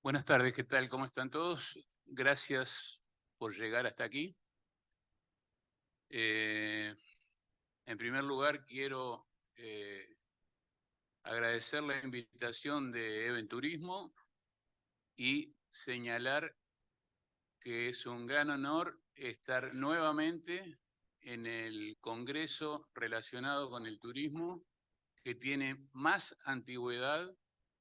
Buenas tardes, ¿qué tal? ¿Cómo están todos? Gracias por llegar hasta aquí. Eh, en primer lugar, quiero agradecer la invitación de Even Turismo y señalar que es un gran honor estar nuevamente en el congreso relacionado con el turismo que tiene más antigüedad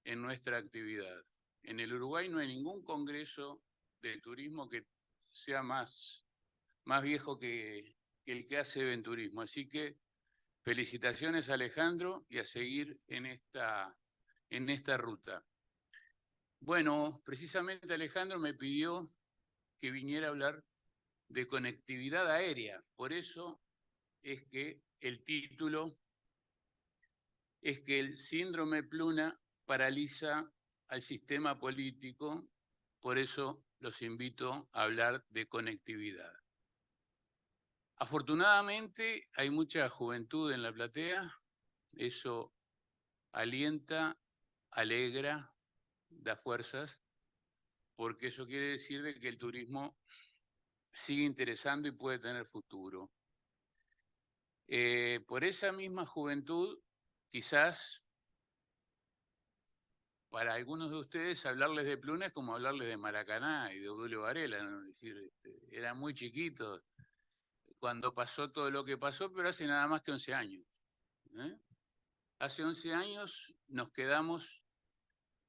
en nuestra actividad. En el Uruguay no hay ningún congreso de turismo que sea más viejo que el que hace Venturismo. Así que felicitaciones, Alejandro, y a seguir en esta ruta. Bueno, precisamente Alejandro me pidió que viniera a hablar de conectividad aérea. Por eso es que el título es que el síndrome Pluna paraliza al sistema político. Por eso los invito a hablar de conectividad. Afortunadamente hay mucha juventud en la platea, eso alienta, alegra, da fuerzas, porque eso quiere decir de que el turismo sigue interesando y puede tener futuro. Por esa misma juventud, quizás para algunos de ustedes hablarles de Pluna es como hablarles de Maracaná y de Obdulio Varela, ¿no? Es decir, eran muy chiquitos cuando pasó todo lo que pasó, pero hace nada más que 11 años. ¿Eh? Hace 11 años nos quedamos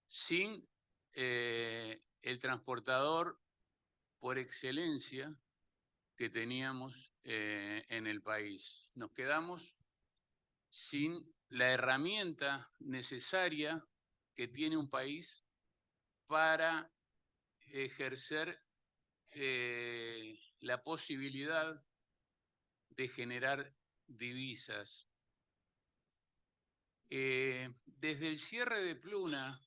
sin el transportador por excelencia que teníamos en el país. Nos quedamos sin la herramienta necesaria que tiene un país para ejercer la posibilidad de generar divisas. Desde el cierre de Pluna,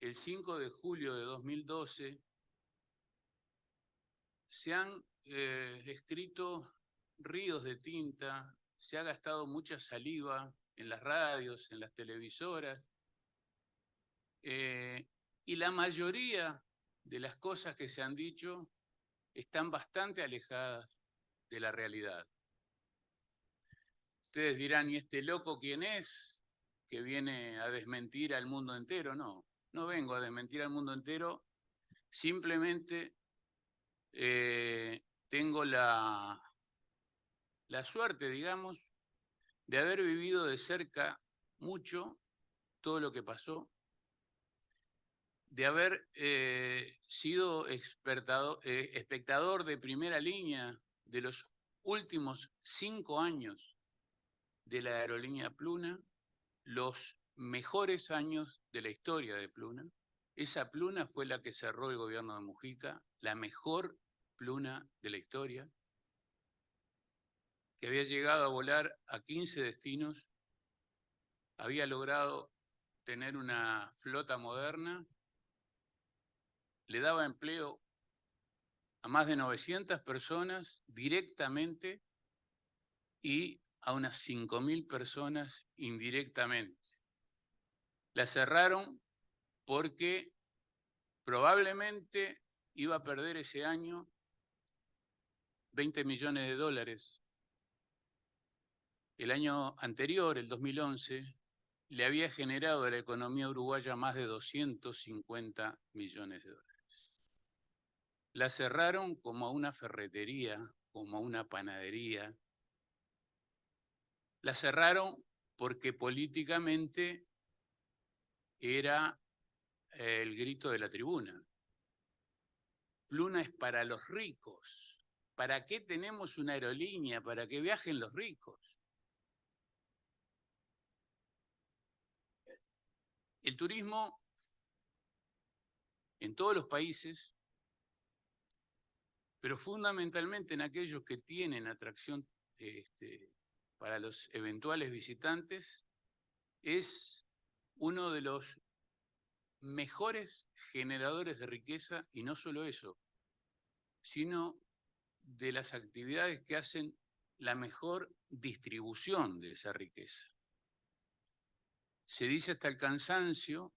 el 5 de julio de 2012, se han escrito ríos de tinta, se ha gastado mucha saliva en las radios, en las televisoras, y la mayoría de las cosas que se han dicho están bastante alejadas de la realidad. Ustedes dirán, ¿y este loco quién es? Que viene a desmentir al mundo entero. No, no vengo a desmentir al mundo entero, simplemente tengo la suerte, digamos, de haber vivido de cerca mucho todo lo que pasó, de haber sido espectador de primera línea de los últimos 5 años de la aerolínea Pluna, los mejores años de la historia de Pluna. Esa Pluna fue la que cerró el gobierno de Mujica, la mejor Pluna de la historia, que había llegado a volar a 15 destinos, había logrado tener una flota moderna, le daba empleo a más de 900 personas directamente y a unas 5.000 personas indirectamente. La cerraron porque probablemente iba a perder ese año 20 millones de dólares. El año anterior, el 2011, le había generado a la economía uruguaya más de 250 millones de dólares. La cerraron como a una ferretería, como a una panadería. La cerraron porque políticamente era el grito de la tribuna. Pluna es para los ricos. ¿Para qué tenemos una aerolínea? Para que viajen los ricos. El turismo en todos los países, pero fundamentalmente en aquellos que tienen atracción para los eventuales visitantes, es uno de los mejores generadores de riqueza, y no solo eso, sino de las actividades que hacen la mejor distribución de esa riqueza. Se dice hasta el cansancio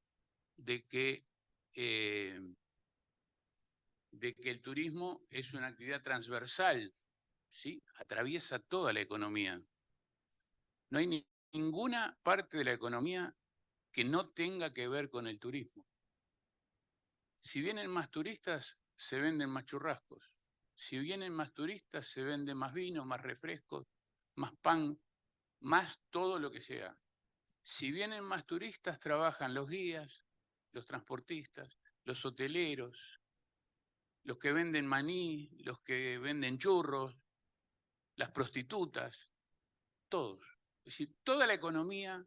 de que de que el turismo es una actividad transversal, ¿sí? Atraviesa toda la economía. No hay ninguna parte de la economía que no tenga que ver con el turismo. Si vienen más turistas, se venden más churrascos. Si vienen más turistas, se vende más vino, más refrescos, más pan, más todo lo que sea. Si vienen más turistas, trabajan los guías, los transportistas, los hoteleros, los que venden maní, los que venden churros, las prostitutas, todos. Es decir, toda la economía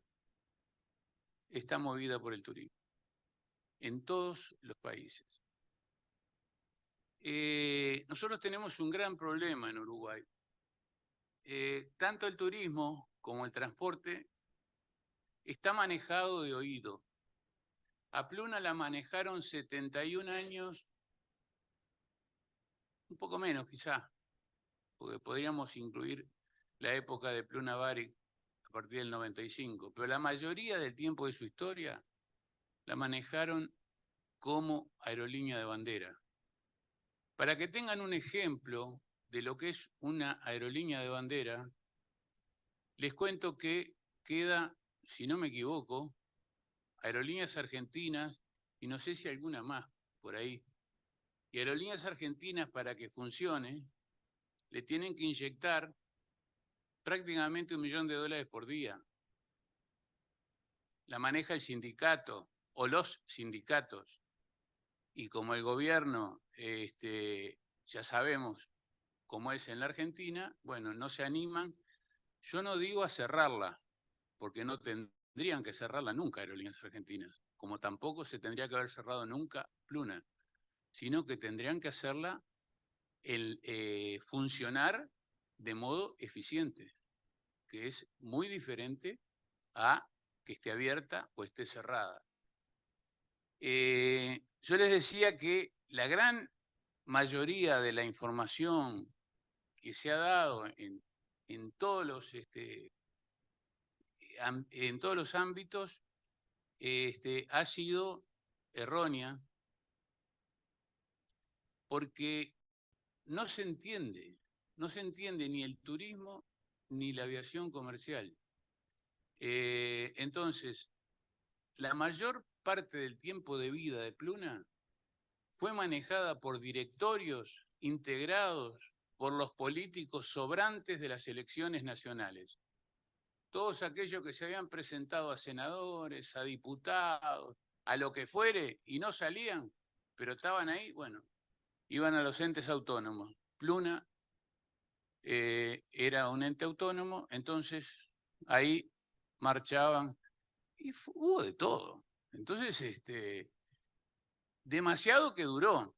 está movida por el turismo, en todos los países. Nosotros tenemos un gran problema en Uruguay. Tanto el turismo como el transporte está manejado de oído. A Pluna la manejaron 71 años, un poco menos quizá, porque podríamos incluir la época de Pluna Bari a partir del 95, pero la mayoría del tiempo de su historia la manejaron como aerolínea de bandera. Para que tengan un ejemplo de lo que es una aerolínea de bandera, les cuento que queda, si no me equivoco, Aerolíneas Argentinas, y no sé si alguna más por ahí. Y Aerolíneas Argentinas, para que funcione, le tienen que inyectar prácticamente $1 millón por día. La maneja el sindicato o los sindicatos. Y como el gobierno, ya sabemos cómo es en la Argentina, bueno, no se animan. Yo no digo a cerrarla, porque no tendrían que cerrarla nunca Aerolíneas Argentinas, como tampoco se tendría que haber cerrado nunca Pluna, sino que tendrían que hacerla funcionar de modo eficiente, que es muy diferente a que esté abierta o esté cerrada. Yo les decía que la gran mayoría de la información que se ha dado en todos los ámbitos ha sido errónea, porque no se entiende ni el turismo ni la aviación comercial. Entonces, la mayor parte del tiempo de vida de Pluna fue manejada por directorios integrados por los políticos sobrantes de las elecciones nacionales. Todos aquellos que se habían presentado a senadores, a diputados, a lo que fuere, y no salían, pero estaban ahí, bueno, iban a los entes autónomos. Pluna era un ente autónomo, entonces ahí marchaban y hubo de todo. Entonces, demasiado que duró.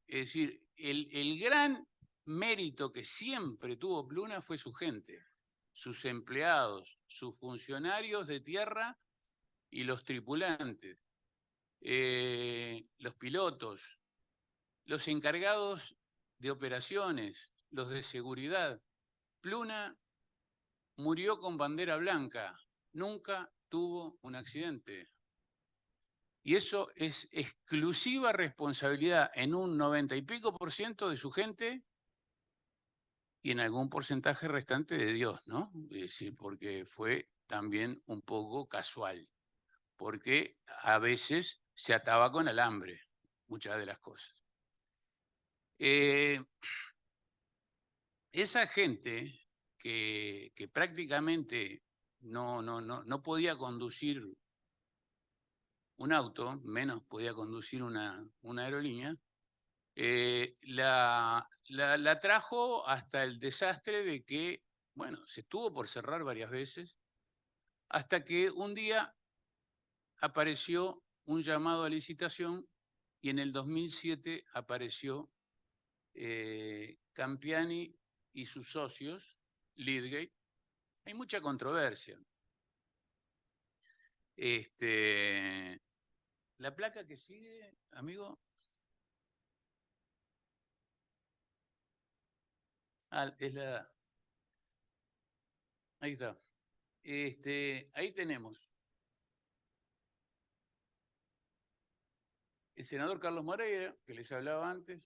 Es decir, el gran mérito que siempre tuvo Pluna fue su gente, sus empleados, sus funcionarios de tierra y los tripulantes, los pilotos, los encargados de operaciones, los de seguridad. Pluna murió con bandera blanca, nunca tuvo un accidente. Y eso es exclusiva responsabilidad en un 90 y pico % de su gente y en algún porcentaje restante de Dios, ¿no? Es decir, porque fue también un poco casual, porque a veces se ataba con alambre, muchas de las cosas. Esa gente que prácticamente no podía conducir un auto, menos podía conducir una aerolínea, la trajo hasta el desastre de que, bueno, se estuvo por cerrar varias veces, hasta que un día apareció un llamado a licitación y en el 2007 apareció Campiani y sus socios, Leadgate. Hay mucha controversia. La placa que sigue, amigo. Es la. Ahí está. Ahí tenemos. el senador Carlos Moreira, que les hablaba antes,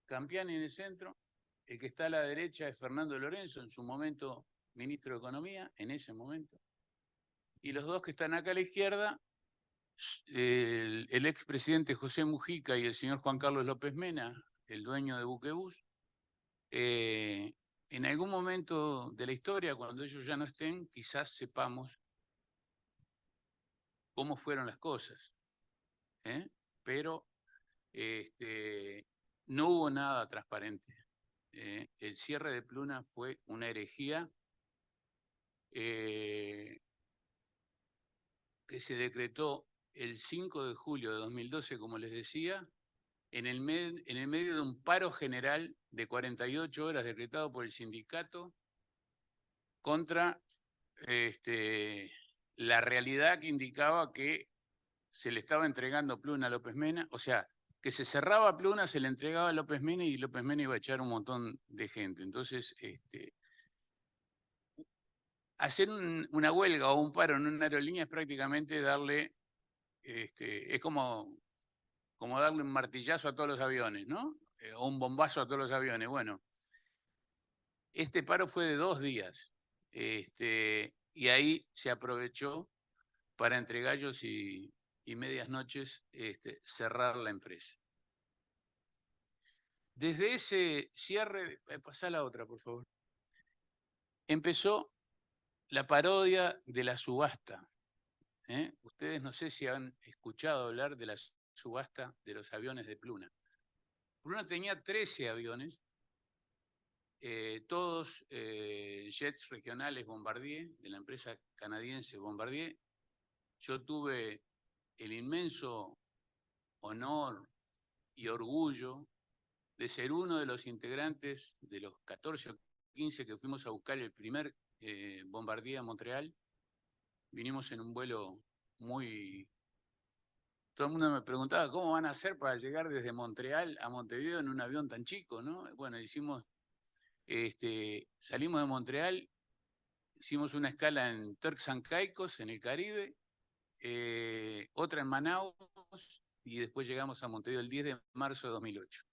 Campiani en el centro, el que está a la derecha es Fernando Lorenzo, en su momento ministro de Economía, en ese momento, y los dos que están acá a la izquierda, el expresidente José Mujica y el señor Juan Carlos López Mena, el dueño de Buquebús. En algún momento de la historia, cuando ellos ya no estén, quizás sepamos cómo fueron las cosas, pero no hubo nada transparente. El cierre de Pluna fue una herejía que se decretó el 5 de julio de 2012, como les decía, en el medio de un paro general de 48 horas decretado por el sindicato contra la realidad que indicaba que se le estaba entregando Pluna a López Mena, o sea, que se cerraba Pluna, se le entregaba a López Mena y López Mena iba a echar un montón de gente. Entonces, hacer una huelga o un paro en una aerolínea es prácticamente darle, es como darle un martillazo a todos los aviones, ¿no? O un bombazo a todos los aviones. Bueno, este paro fue de 2 días, y ahí se aprovechó para entre gallos y medias noches cerrar la empresa. Desde ese cierre, pasá la otra, por favor, empezó la parodia de la subasta. Ustedes no sé si han escuchado hablar de la subasta de los aviones de Pluna. Pluna tenía 13 aviones, todos jets regionales Bombardier, de la empresa canadiense Bombardier. Yo tuve el inmenso honor y orgullo de ser uno de los integrantes de los 14 o 15 que fuimos a buscar el primer Bombardier a Montreal. Vinimos en un vuelo muy... Todo el mundo me preguntaba cómo van a hacer para llegar desde Montreal a Montevideo en un avión tan chico, ¿no? Bueno, salimos de Montreal, hicimos una escala en Turks and Caicos, en el Caribe, otra en Manaus, y después llegamos a Montevideo el 10 de marzo de 2008.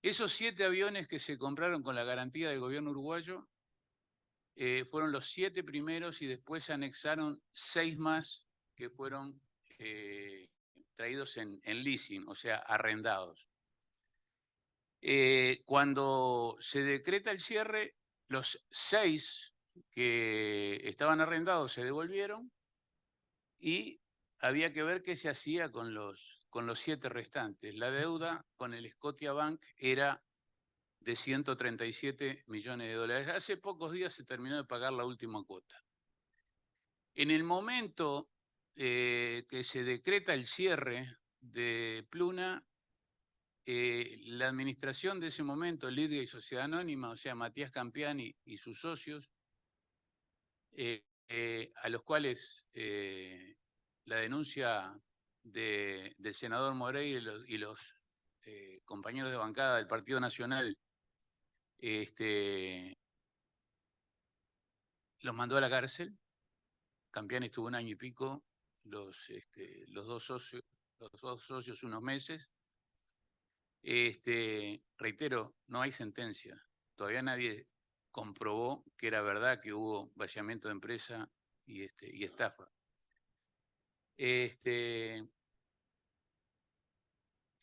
Esos 7 aviones que se compraron con la garantía del gobierno uruguayo fueron los 7 primeros y después se anexaron 6 más que fueron traídos en leasing, o sea, arrendados. Cuando se decreta el cierre, los 6 que estaban arrendados se devolvieron y había que ver qué se hacía con los 7 restantes. La deuda con el Scotiabank era de 137 millones de dólares. Hace pocos días se terminó de pagar la última cuota. En el momento que se decreta el cierre de Pluna, la administración de ese momento, Lidia y Sociedad Anónima, o sea, Matías Campiani y sus socios, a los cuales la denuncia del senador Moreira y los compañeros de bancada del Partido Nacional los mandó a la cárcel. Campiani estuvo 1 año y pico, los dos socios unos meses. Reitero, no hay sentencia. Todavía nadie comprobó que era verdad que hubo vaciamiento de empresa y estafa.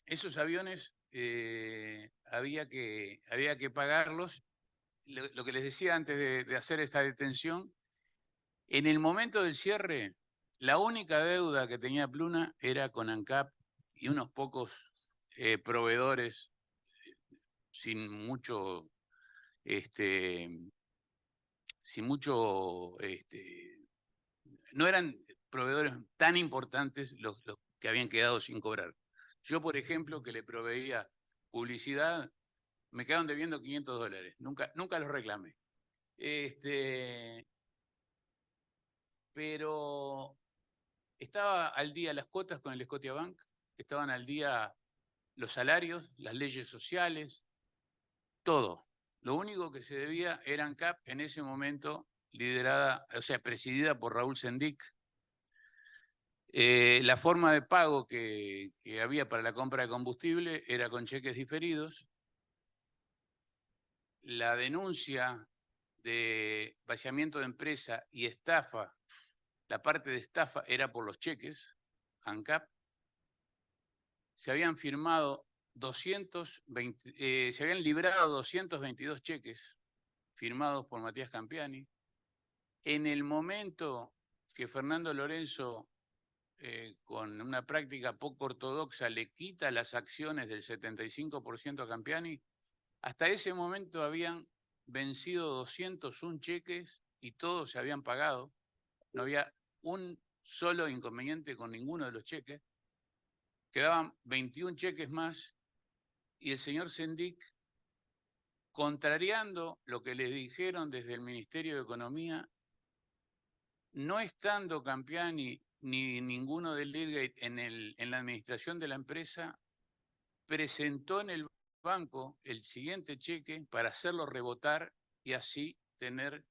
Esos aviones había que pagarlos. Lo que les decía antes de hacer esta detención, en el momento del cierre, la única deuda que tenía Pluna era con ANCAP y unos pocos proveedores sin mucho, no eran proveedores tan importantes los que habían quedado sin cobrar. Yo, por ejemplo, que le proveía publicidad, me quedaron debiendo $500. Nunca los reclamé. Pero estaba al día las cuotas con el Scotiabank, estaban al día los salarios, las leyes sociales, todo. Lo único que se debía era ANCAP en ese momento liderada, o sea, presidida por Raúl Sendic. La forma de pago que había para la compra de combustible era con cheques diferidos. La denuncia de vaciamiento de empresa y estafa, la parte de estafa era por los cheques, ANCAP. Se habían firmado 220, se habían librado 222 cheques firmados por Matías Campiani. En el momento que Fernando Lorenzo, con una práctica poco ortodoxa, le quita las acciones del 75% a Campiani, hasta ese momento habían vencido 201 cheques y todos se habían pagado. No había un solo inconveniente con ninguno de los cheques. Quedaban 21 cheques más y el señor Sendik, contrariando lo que les dijeron desde el Ministerio de Economía, no estando Campiani ni ninguno del Leadgate en la administración de la empresa, presentó en el banco el siguiente cheque para hacerlo rebotar y así tener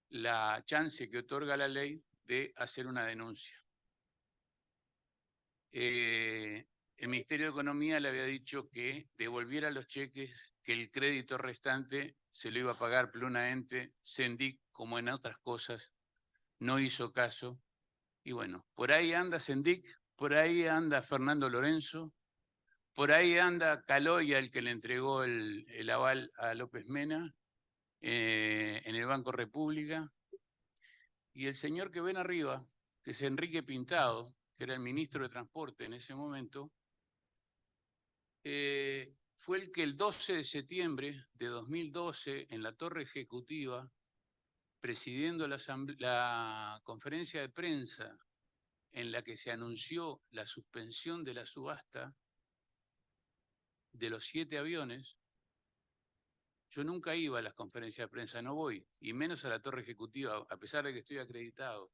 la chance que otorga la ley de hacer una denuncia. El Ministerio de Economía le había dicho que devolviera los cheques, que el crédito restante se lo iba a pagar Plunaente. Sendik, como en otras cosas, no hizo caso. Y bueno, por ahí anda Sendik, por ahí anda Fernando Lorenzo, por ahí anda Caloya, el que le entregó el aval a López Mena en el Banco República. Y el señor que ven arriba, que es Enrique Pintado, que era el ministro de Transporte en ese momento, fue el que el 12 de septiembre de 2012, en la Torre Ejecutiva, presidiendo la conferencia de prensa en la que se anunció la suspensión de la subasta de los 7 aviones. Yo nunca iba a las conferencias de prensa, no voy, y menos a la Torre Ejecutiva, a pesar de que estoy acreditado.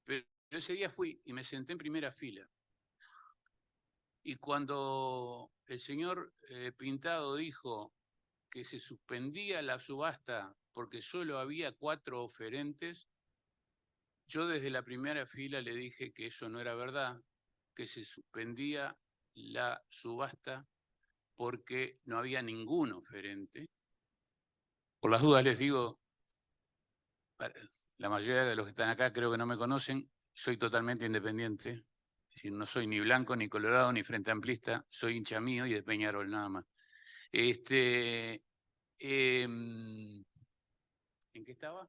Pero ese día fui y me senté en primera fila. Y cuando el señor Pintado dijo que se suspendía la subasta porque solo había 4 oferentes, yo desde la primera fila le dije que eso no era verdad, que se suspendía la subasta porque no había ningún oferente. Por las dudas les digo, la mayoría de los que están acá creo que no me conocen, soy totalmente independiente. Es decir, no soy ni blanco, ni colorado, ni frente amplista, soy hincha mío y de Peñarol nada más. ¿En qué estaba?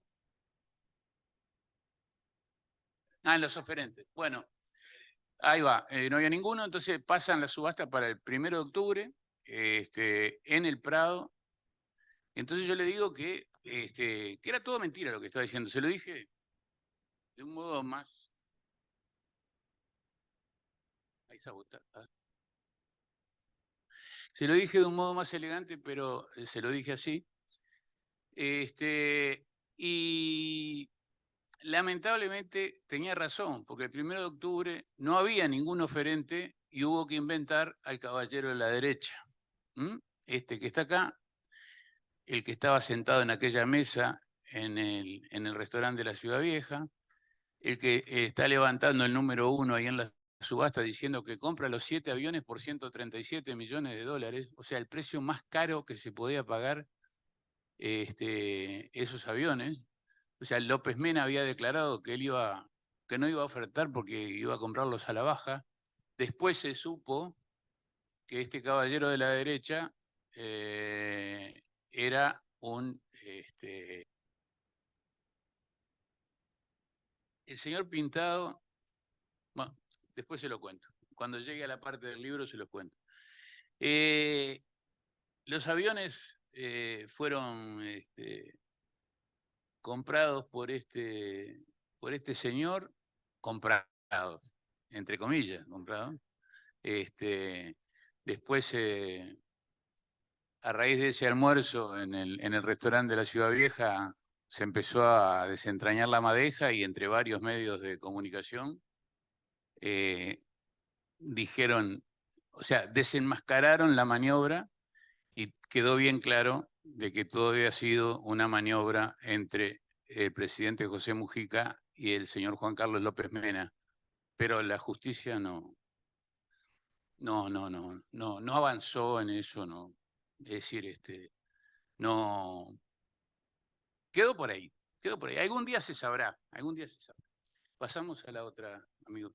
En los oferentes. Bueno, ahí va, no había ninguno, entonces pasan la subasta para el 1 de octubre en el Prado. Entonces yo le digo que era todo mentira lo que estaba diciendo. Se lo dije de un modo más... Ahí se agota. Se lo dije de un modo más elegante, pero se lo dije así. Y lamentablemente tenía razón, porque el 1 de octubre no había ningún oferente y hubo que inventar al caballero de la derecha. Este que está acá, el que estaba sentado en aquella mesa en el restaurante de la Ciudad Vieja, el que está levantando el número 1 ahí en la subasta diciendo que compra los 7 aviones por 137 millones de dólares, o sea, el precio más caro que se podía pagar esos aviones. O sea, López Mena había declarado que que no iba a ofertar porque iba a comprarlos a la baja. Después se supo que este caballero de la derecha era un... el señor Pintado, bueno, después se lo cuento. Cuando llegue a la parte del libro se lo cuento. Los aviones fueron comprados por este señor, comprados, entre comillas, comprados. Después, a raíz de ese almuerzo en el restaurante de la Ciudad Vieja, se empezó a desentrañar la madeja y entre varios medios de comunicación dijeron, o sea, desenmascararon la maniobra y quedó bien claro de que todo había sido una maniobra entre el presidente José Mujica y el señor Juan Carlos López Mena. pero la justicia no avanzó en eso, no. Es decir, no, quedó por ahí, quedó por ahí. Algún día se sabrá, algún día se sabrá. Pasamos a la otra, amigo.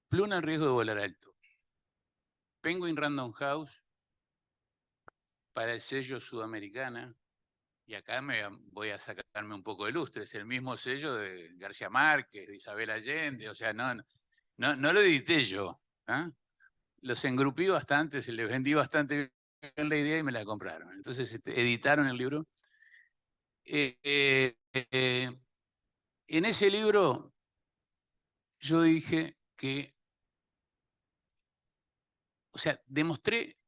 Pluna en riesgo de volar alto. Penguin Random House para el sello Sudamericana. Y acá voy a sacarme un poco de lustre. Es el mismo sello de García Márquez, de Isabel Allende. O sea, no lo edité yo. ¿Ah? Los engrupí bastante, se les vendí bastante bien la idea y me la compraron. Entonces editaron el libro. En ese libro yo dije que, o sea, demostré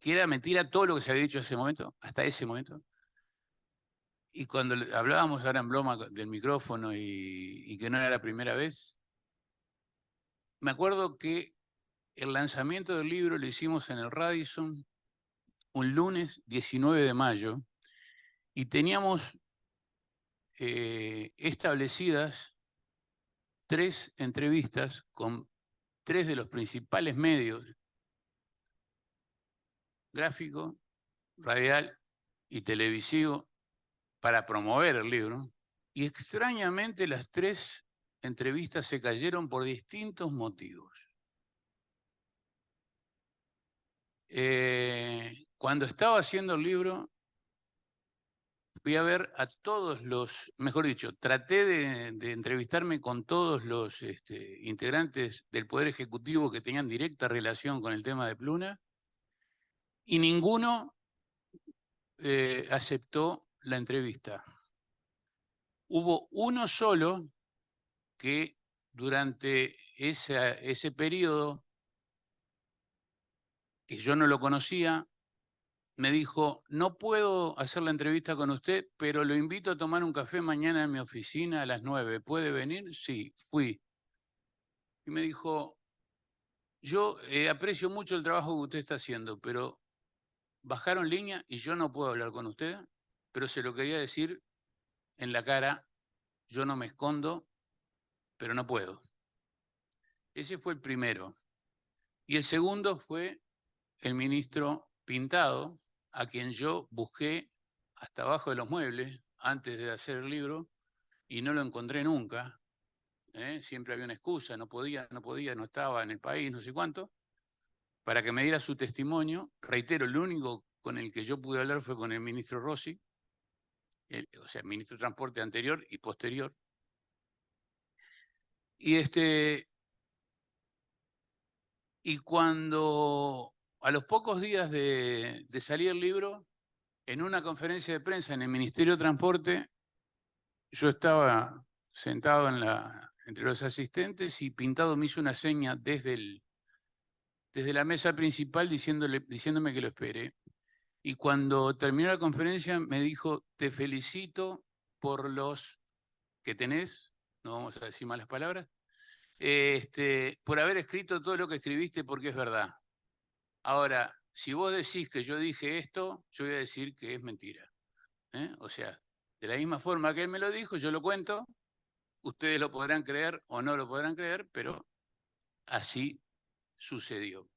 que era mentira todo lo que se había dicho ese momento, hasta ese momento. Y cuando hablábamos ahora en broma del micrófono y que no era la primera vez, me acuerdo que el lanzamiento del libro lo hicimos en el Radisson un lunes 19 de mayo y teníamos establecidas 3 entrevistas con 3 de los principales medios, gráfico, radial y televisivo, para promover el libro. Y extrañamente las 3 entrevistas se cayeron por distintos motivos. Cuando estaba haciendo el libro, fui a ver a todos los, mejor dicho, traté de entrevistarme con todos los integrantes del Poder Ejecutivo que tenían directa relación con el tema de Pluna, y ninguno aceptó la entrevista. Hubo uno solo que durante ese periodo, que yo no lo conocía, me dijo, no puedo hacer la entrevista con usted, pero lo invito a tomar un café mañana en mi oficina a las 9. ¿Puede venir? Sí, fui. Y me dijo, yo aprecio mucho el trabajo que usted está haciendo, pero bajaron línea y yo no puedo hablar con usted, pero se lo quería decir en la cara, yo no me escondo, pero no puedo. Ese fue el primero. Y el segundo fue el ministro Pintado, a quien yo busqué hasta abajo de los muebles antes de hacer el libro y no lo encontré nunca. Siempre había una excusa, no podía, no estaba en el país, no sé cuánto, para que me diera su testimonio. Reitero, el único con el que yo pude hablar fue con el ministro Rossi, o sea, el ministro de Transporte anterior y posterior. Y cuando a los pocos días de salir el libro, en una conferencia de prensa en el Ministerio de Transporte, yo estaba sentado entre los asistentes y Pintado me hizo una seña desde la mesa principal diciéndome que lo espere. Y cuando terminó la conferencia me dijo, te felicito por los que tenés, no vamos a decir malas palabras, por haber escrito todo lo que escribiste porque es verdad. Ahora, si vos decís que yo dije esto, yo voy a decir que es mentira. O sea, de la misma forma que él me lo dijo, yo lo cuento, ustedes lo podrán creer o no lo podrán creer, pero así sucedió.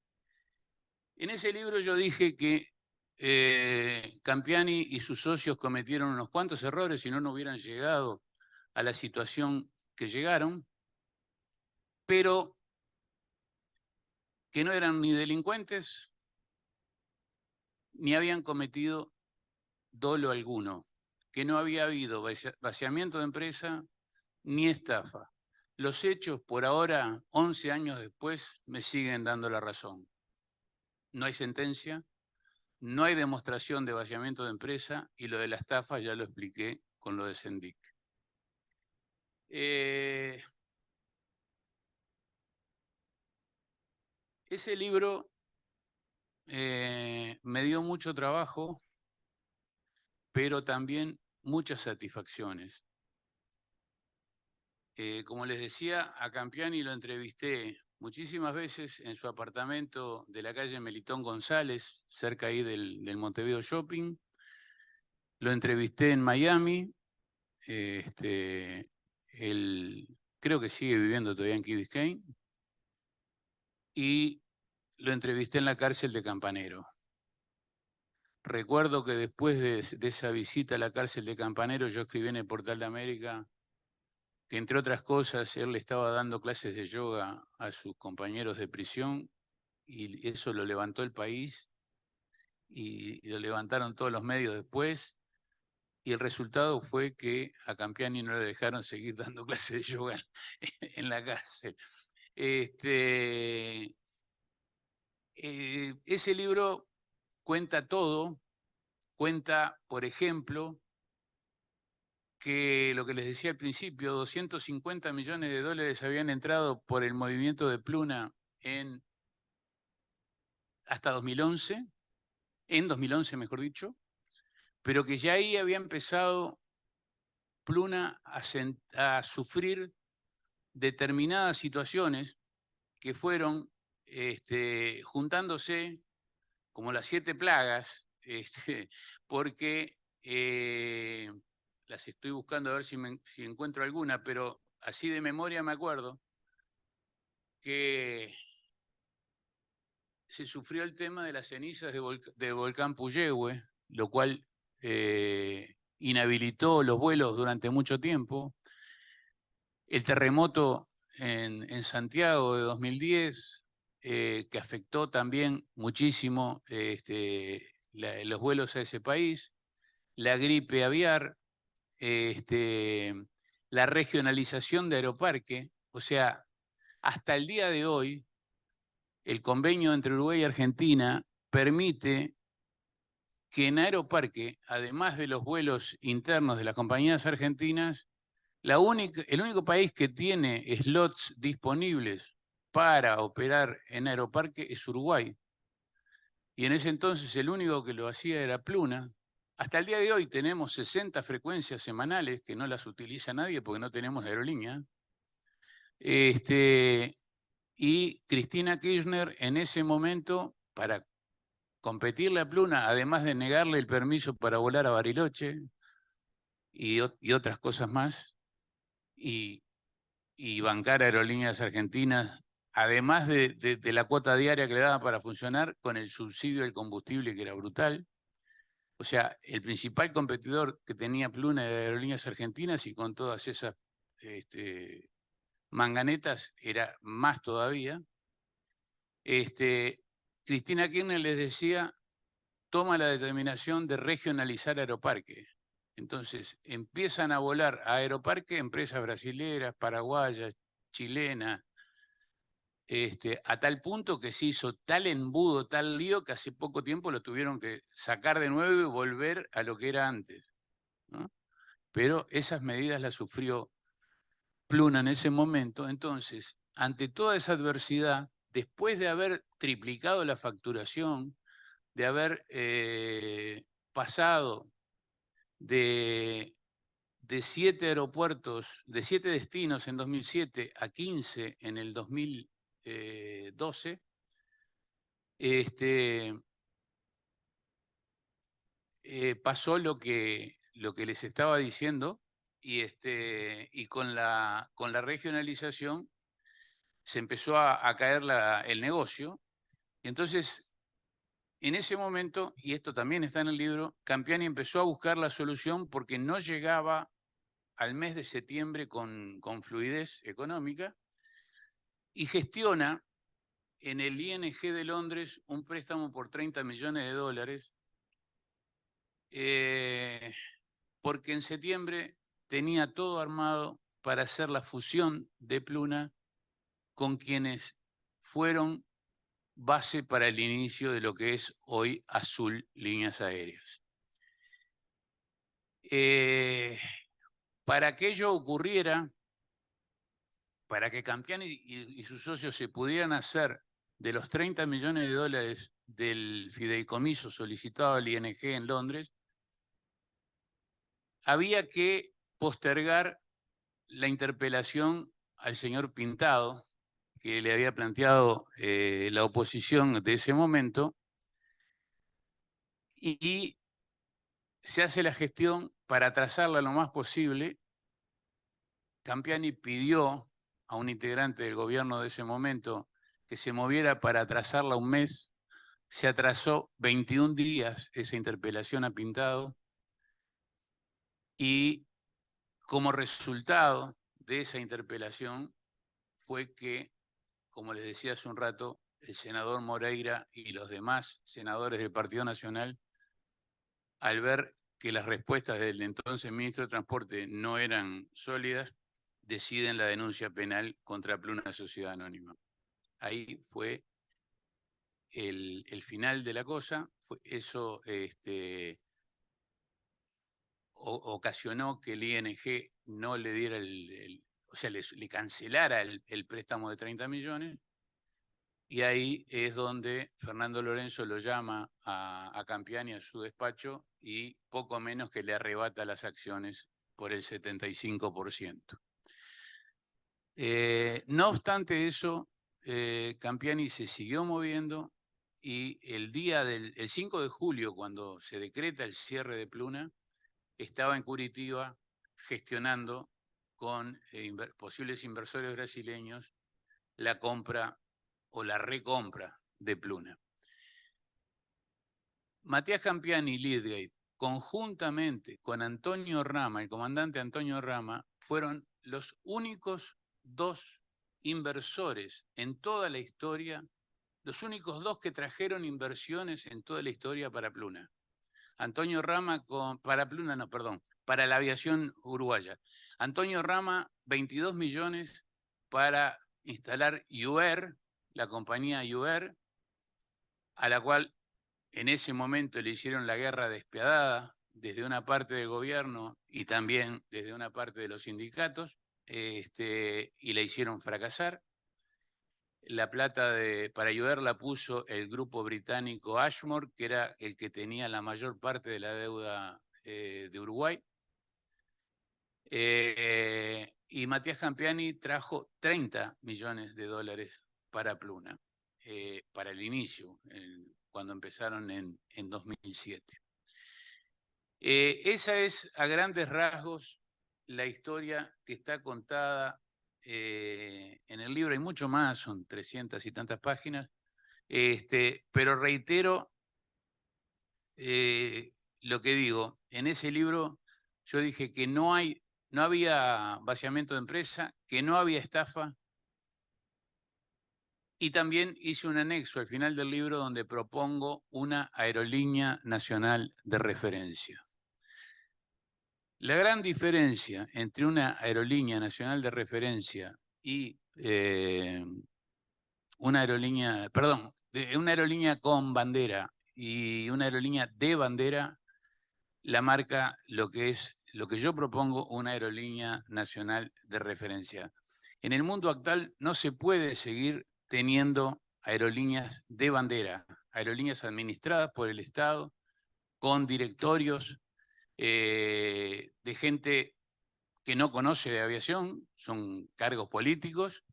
En ese libro yo dije que Campiani y sus socios cometieron unos cuantos errores, si no hubieran llegado a la situación que llegaron, pero que no eran ni delincuentes ni habían cometido dolo alguno, que no había habido vaciamiento de empresa ni estafa. Los hechos, por ahora, 11 años después, me siguen dando la razón. No hay sentencia, no hay demostración de vaciamiento de empresa y lo de la estafa ya lo expliqué con lo de Sendic. Ese libro me dio mucho trabajo, pero también muchas satisfacciones. Como les decía, a Campiani lo entrevisté muchísimas veces en su apartamento de la calle Melitón González, cerca ahí del Montevideo Shopping. Lo entrevisté en Miami, creo que sigue viviendo todavía en Key Biscayne, y lo entrevisté en la cárcel de Campanero. Recuerdo que después de esa visita a la cárcel de Campanero, yo escribí en el Portal de América que, entre otras cosas, él le estaba dando clases de yoga a sus compañeros de prisión, y eso lo levantó el país, y lo levantaron todos los medios después, y el resultado fue que a Campiani no le dejaron seguir dando clases de yoga en la cárcel. Ese libro cuenta todo, cuenta, por ejemplo, que lo que les decía al principio, 250 millones de dólares habían entrado por el movimiento de Pluna hasta 2011, en 2011 mejor dicho, pero que ya ahí había empezado Pluna a sufrir determinadas situaciones que fueron juntándose como las 7 plagas, porque las estoy buscando a ver si encuentro alguna, pero así de memoria me acuerdo que se sufrió el tema de las cenizas del volcán Puyehue, lo cual inhabilitó los vuelos durante mucho tiempo. El terremoto en Santiago de 2010, que afectó también muchísimo los vuelos a ese país, la gripe aviar, la regionalización de Aeroparque. O sea, hasta el día de hoy, el convenio entre Uruguay y Argentina permite que en Aeroparque, además de los vuelos internos de las compañías argentinas, el único país que tiene slots disponibles para operar en Aeroparque es Uruguay. Y en ese entonces el único que lo hacía era Pluna. Hasta el día de hoy tenemos 60 frecuencias semanales que no las utiliza nadie porque no tenemos aerolínea. Y Cristina Kirchner en ese momento, para competirle a Pluna, además de negarle el permiso para volar a Bariloche y otras cosas más, y bancar Aerolíneas Argentinas, además de la cuota diaria que le daban para funcionar, con el subsidio del combustible que era brutal. O sea, el principal competidor que tenía Pluna de Aerolíneas Argentinas, y con todas esas manganetas era más todavía. Cristina Kirchner les decía, toma la determinación de regionalizar Aeroparque. Entonces empiezan a volar a Aeroparque empresas brasileras, paraguayas, chilenas, a tal punto que se hizo tal embudo, tal lío, que hace poco tiempo lo tuvieron que sacar de nuevo y volver a lo que era antes, ¿no? Pero esas medidas las sufrió Pluna en ese momento. Entonces, ante toda esa adversidad, después de haber triplicado la facturación, de haber pasado de 7 aeropuertos, de 7 destinos en 2007 a 15 en el 2012, pasó lo que les estaba diciendo, y con la regionalización se empezó a caer el negocio. Entonces, en ese momento, y esto también está en el libro, Campiani empezó a buscar la solución porque no llegaba al mes de septiembre con fluidez económica, y gestiona en el ING de Londres un préstamo por 30 millones de dólares, porque en septiembre tenía todo armado para hacer la fusión de Pluna con quienes fueron base para el inicio de lo que es hoy Azul Líneas Aéreas. Para que ello ocurriera, para que Campiani y sus socios se pudieran hacer de los 30 millones de dólares del fideicomiso solicitado al ING en Londres, había que postergar la interpelación al señor Pintado, que le había planteado la oposición de ese momento, y se hace la gestión para atrasarla lo más posible. Campiani pidió a un integrante del gobierno de ese momento que se moviera para atrasarla un mes. Se atrasó 21 días esa interpelación a Pintado y como resultado de esa interpelación fue que, como les decía hace un rato, el senador Moreira y los demás senadores del Partido Nacional, al ver que las respuestas del entonces ministro de Transporte no eran sólidas, deciden la denuncia penal contra Pluna Sociedad Anónima. Ahí fue el final de la cosa. Eso ocasionó que el ING no le diera o sea, le cancelara el préstamo de 30 millones. Y ahí es donde Fernando Lorenzo lo llama a Campiani a su despacho y poco menos que le arrebata las acciones por el 75%. No obstante eso, Campiani se siguió moviendo y el 5 de julio, cuando se decreta el cierre de Pluna, estaba en Curitiba gestionando con posibles inversores brasileños la compra o la recompra de Pluna. Matías Campiani y Lidgate, conjuntamente con Antonio Rama, el comandante Antonio Rama, fueron los únicos dos inversores en toda la historia, los únicos dos que trajeron inversiones en toda la historia para Pluna. Antonio Rama para la aviación uruguaya. Antonio Rama, 22 millones para instalar UR, la compañía UR, a la cual en ese momento le hicieron la guerra despiadada desde una parte del gobierno y también desde una parte de los sindicatos, y la hicieron fracasar. La plata para ayudar la puso el grupo británico Ashmore, que era el que tenía la mayor parte de la deuda de Uruguay. Y Matías Campiani trajo 30 millones de dólares para Pluna, para el inicio, cuando empezaron en 2007. Esa es, a grandes rasgos, la historia que está contada en el libro. Hay mucho más, son 300 y tantas páginas, pero reitero lo que digo. En ese libro yo dije que no había vaciamiento de empresa, que no había estafa, y también hice un anexo al final del libro donde propongo una aerolínea nacional de referencia. La gran diferencia entre una aerolínea nacional de referencia y una aerolínea con bandera y una aerolínea de bandera la marca lo que yo propongo, una aerolínea nacional de referencia. En el mundo actual no se puede seguir teniendo aerolíneas de bandera, aerolíneas administradas por el Estado, con directorios de gente que no conoce de aviación, son cargos políticos.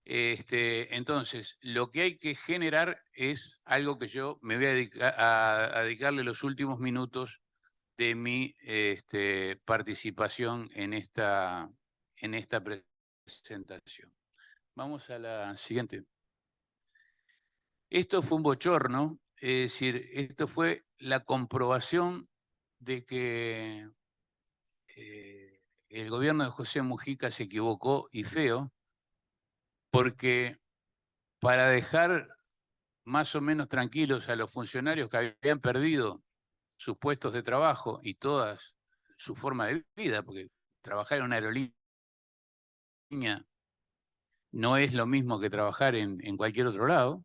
Entonces, lo que hay que generar es algo que yo me voy a dedicarle los últimos minutos de mi participación en esta presentación. Vamos a la siguiente. Esto fue un bochorno, es decir, esto fue la comprobación de que el gobierno de José Mujica se equivocó y feo, porque para dejar más o menos tranquilos a los funcionarios que habían perdido sus puestos de trabajo y toda su forma de vida, porque trabajar en una aerolínea no es lo mismo que trabajar en cualquier otro lado,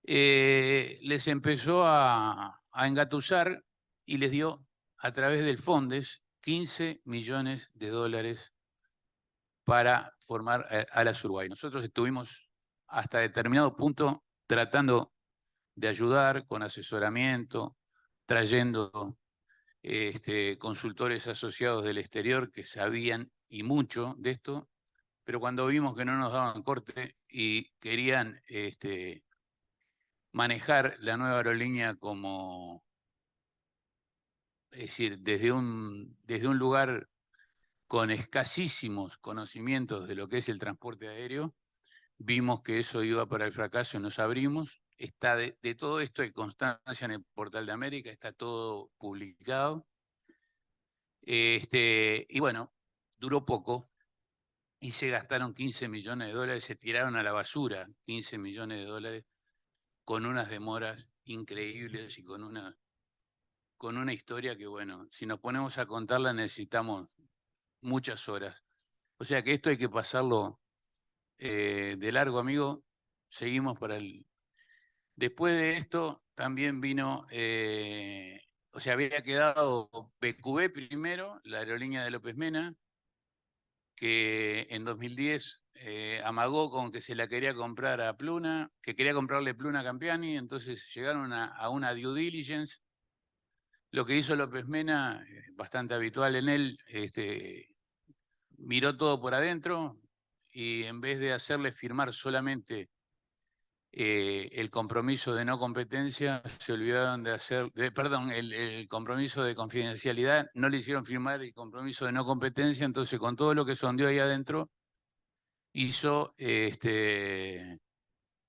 les empezó a engatusar y les dio a través del Fondes 15 millones de dólares para formar Alas Uruguay. Nosotros estuvimos hasta determinado punto tratando de ayudar con asesoramiento, trayendo consultores asociados del exterior que sabían y mucho de esto, pero cuando vimos que no nos daban corte y querían manejar la nueva aerolínea como es decir, desde un lugar con escasísimos conocimientos de lo que es el transporte aéreo, vimos que eso iba para el fracaso y nos abrimos. Está de todo esto hay constancia en el Portal de América, está todo publicado. Y bueno, duró poco y se gastaron 15 millones de dólares, se tiraron a la basura 15 millones de dólares con unas demoras increíbles y con una historia que, bueno, si nos ponemos a contarla necesitamos muchas horas. O sea que esto hay que pasarlo de largo, amigo. Seguimos para el... Después de esto también vino, o sea, había quedado BQB primero, la aerolínea de López Mena, que en 2010 amagó con que se la quería comprar a Pluna, que quería comprarle Pluna a Campiani, entonces llegaron a una due diligence. Lo que hizo López Mena, bastante habitual en él, miró todo por adentro y en vez de hacerle firmar solamente el compromiso de no competencia, se olvidaron de hacer, perdón, el compromiso de confidencialidad, no le hicieron firmar el compromiso de no competencia, entonces con todo lo que sondeó ahí adentro, hizo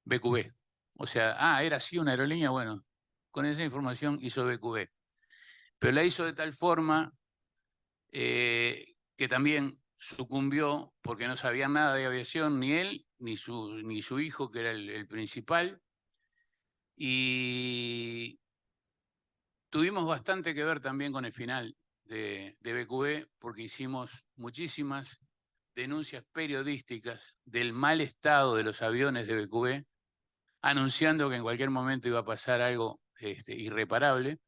BQB. O sea, era así una aerolínea, bueno, con esa información hizo BQB. Pero la hizo de tal forma que también sucumbió porque no sabía nada de aviación, ni él, ni su hijo, que era el principal. Y tuvimos bastante que ver también con el final de BQB, porque hicimos muchísimas denuncias periodísticas del mal estado de los aviones de BQB, anunciando que en cualquier momento iba a pasar algo irreparable,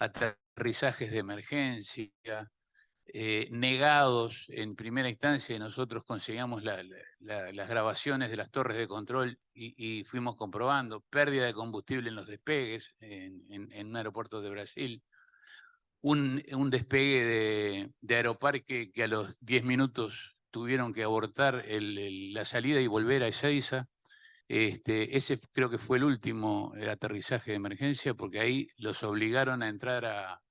aterrizajes de emergencia, negados en primera instancia, y nosotros conseguíamos las grabaciones de las torres de control y fuimos comprobando pérdida de combustible en los despegues en un aeropuerto de Brasil, un despegue de Aeroparque que a los 10 minutos tuvieron que abortar la salida y volver a Ezeiza. Ese creo que fue el último aterrizaje de emergencia, porque ahí los obligaron a entrar a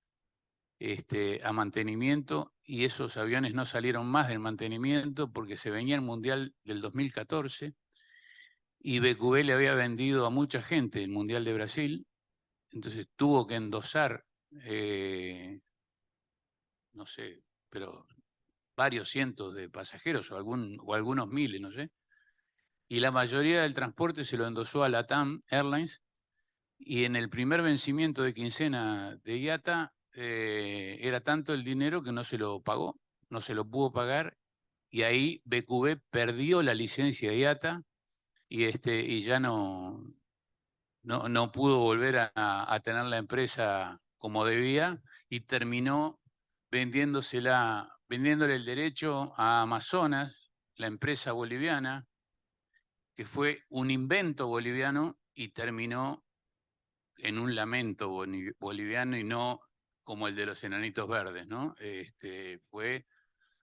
mantenimiento y esos aviones no salieron más del mantenimiento porque se venía el Mundial del 2014 y BQB le había vendido a mucha gente el Mundial de Brasil, entonces tuvo que endosar, no sé, pero varios cientos de pasajeros o algunos miles, no sé, y la mayoría del transporte se lo endosó a LATAM Airlines. Y en el primer vencimiento de quincena de IATA era tanto el dinero que no se lo pagó, no se lo pudo pagar, y ahí BQB perdió la licencia de IATA y ya no pudo volver a tener la empresa como debía y terminó vendiéndole el derecho a Amazonas, la empresa boliviana, que fue un invento boliviano y terminó en un lamento boliviano y no como el de los enanitos verdes, ¿no? Fue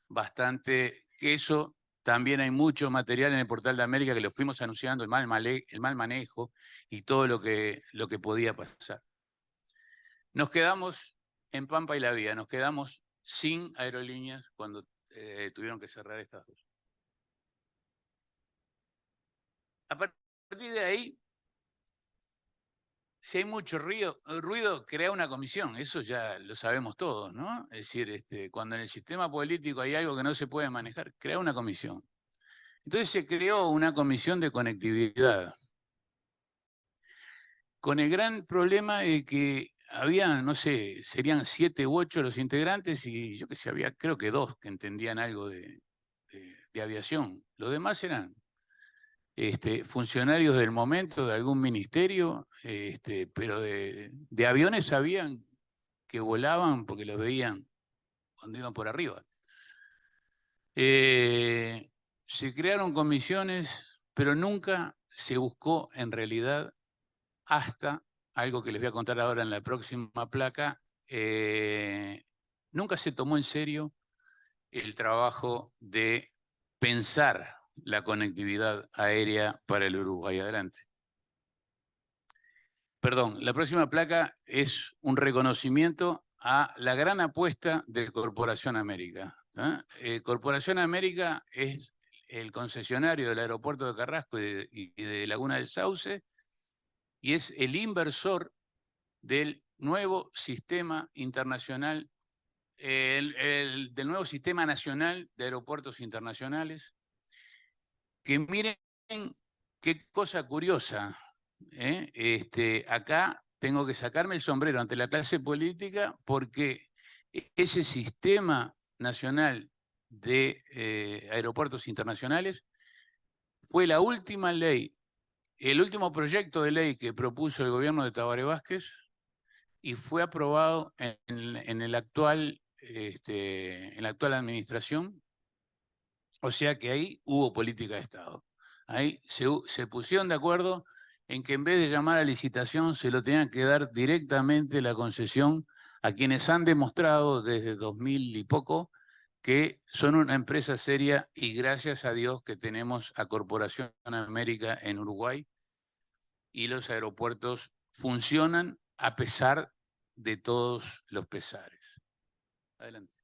bastante, que eso también hay mucho material en el Portal de América que lo fuimos anunciando, el mal manejo y todo lo que podía pasar. Nos quedamos en Pampa y La Vía, nos quedamos sin aerolíneas cuando tuvieron que cerrar estas dos. A partir de ahí, si hay mucho ruido, crea una comisión, eso ya lo sabemos todos, ¿no? Es decir, cuando en el sistema político hay algo que no se puede manejar, crea una comisión. Entonces se creó una comisión de conectividad, con el gran problema de que había, no sé, serían 7 u 8 los integrantes y yo que sé, había creo que 2 que entendían algo de aviación. Los demás eran funcionarios del momento de algún ministerio, pero de aviones sabían que volaban porque los veían cuando iban por arriba. Se crearon comisiones, pero nunca se buscó en realidad hasta algo que les voy a contar ahora en la próxima placa. Nunca se tomó en serio el trabajo de pensar la conectividad aérea para el Uruguay. Adelante. Perdón, la próxima placa es un reconocimiento a la gran apuesta de Corporación América. Corporación América es el concesionario del aeropuerto de Carrasco y de Laguna del Sauce, y es el inversor del nuevo sistema internacional, del nuevo sistema nacional de aeropuertos internacionales, que miren qué cosa curiosa, acá tengo que sacarme el sombrero ante la clase política, porque ese sistema nacional de aeropuertos internacionales fue la última ley, el último proyecto de ley que propuso el gobierno de Tabaré Vázquez y fue aprobado en la actual administración. O sea que ahí hubo política de Estado. Ahí se pusieron de acuerdo en que en vez de llamar a licitación se lo tenían que dar directamente la concesión a quienes han demostrado desde 2000 y poco que son una empresa seria, y gracias a Dios que tenemos a Corporación América en Uruguay y los aeropuertos funcionan a pesar de todos los pesares. Adelante.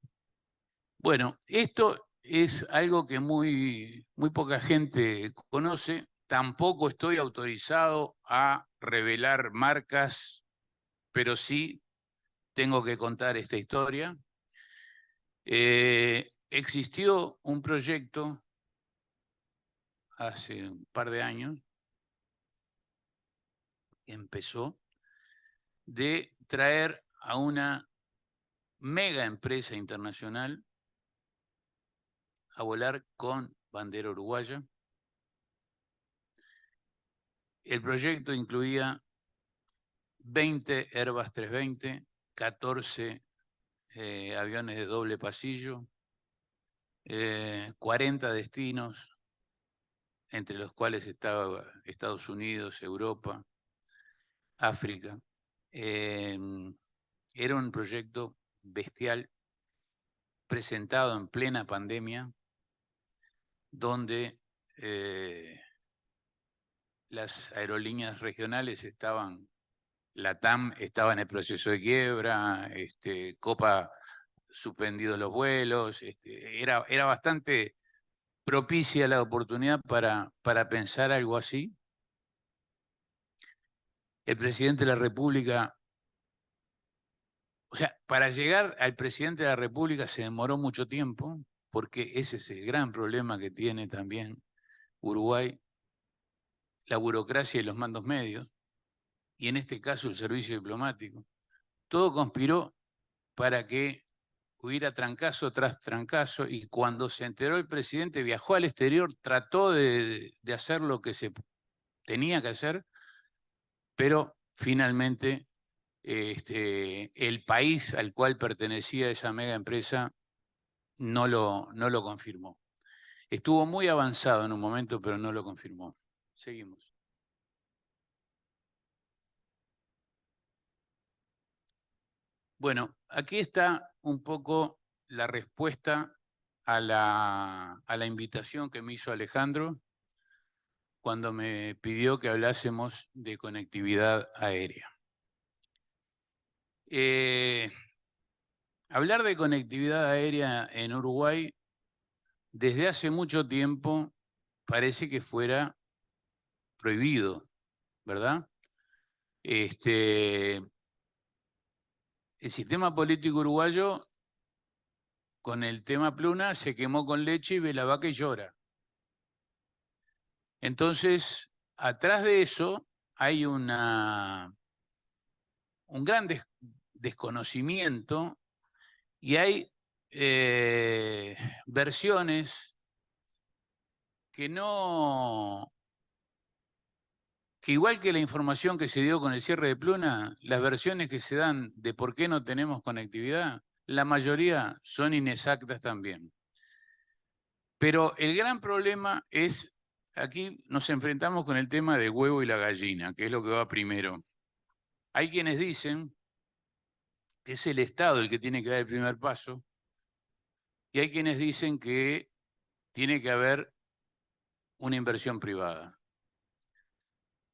Bueno, esto es algo que muy poca gente conoce. Tampoco estoy autorizado a revelar marcas, pero sí tengo que contar esta historia. Existió un proyecto hace un par de años, que empezó, de traer a una mega empresa internacional a volar con bandera uruguaya. El proyecto incluía 20 Airbus 320, 14 aviones de doble pasillo, 40 destinos, entre los cuales estaba Estados Unidos, Europa, África. Era un proyecto bestial, presentado en plena pandemia, donde las aerolíneas regionales estaban, LATAM estaba en el proceso de quiebra, Copa suspendido los vuelos, era bastante propicia la oportunidad para pensar algo así. El presidente de la República, o sea, para llegar al presidente de la República se demoró mucho tiempo, porque ese es el gran problema que tiene también Uruguay, la burocracia y los mandos medios, y en este caso el servicio diplomático. Todo conspiró para que hubiera trancazo tras trancazo, y cuando se enteró el presidente viajó al exterior, trató de hacer lo que se tenía que hacer, pero finalmente el país al cual pertenecía esa mega empresa no lo confirmó. Estuvo muy avanzado en un momento, pero no lo confirmó. Seguimos. Bueno, aquí está un poco la respuesta a la invitación que me hizo Alejandro cuando me pidió que hablásemos de conectividad aérea. Hablar de conectividad aérea en Uruguay desde hace mucho tiempo parece que fuera prohibido, ¿verdad? El sistema político uruguayo con el tema Pluna se quemó con leche y ve la vaca y llora. Entonces, atrás de eso hay un gran desconocimiento, y hay versiones que igual que la información que se dio con el cierre de Pluna, las versiones que se dan de por qué no tenemos conectividad, la mayoría son inexactas también. Pero el gran problema es, aquí nos enfrentamos con el tema del huevo y la gallina, que es lo que va primero. Hay quienes dicen que es el Estado el que tiene que dar el primer paso, y hay quienes dicen que tiene que haber una inversión privada.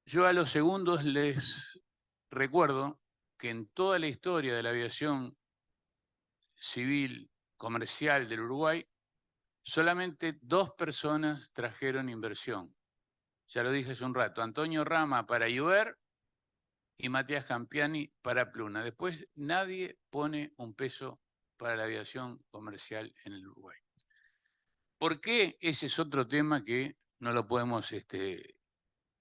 Yo a los segundos les recuerdo que en toda la historia de la aviación civil comercial del Uruguay, solamente 2 personas trajeron inversión. Ya lo dije hace un rato, Antonio Rama para Iber y Matías Campiani para Pluna. Después nadie pone un peso para la aviación comercial en el Uruguay. ¿Por qué? Ese es otro tema que no lo podemos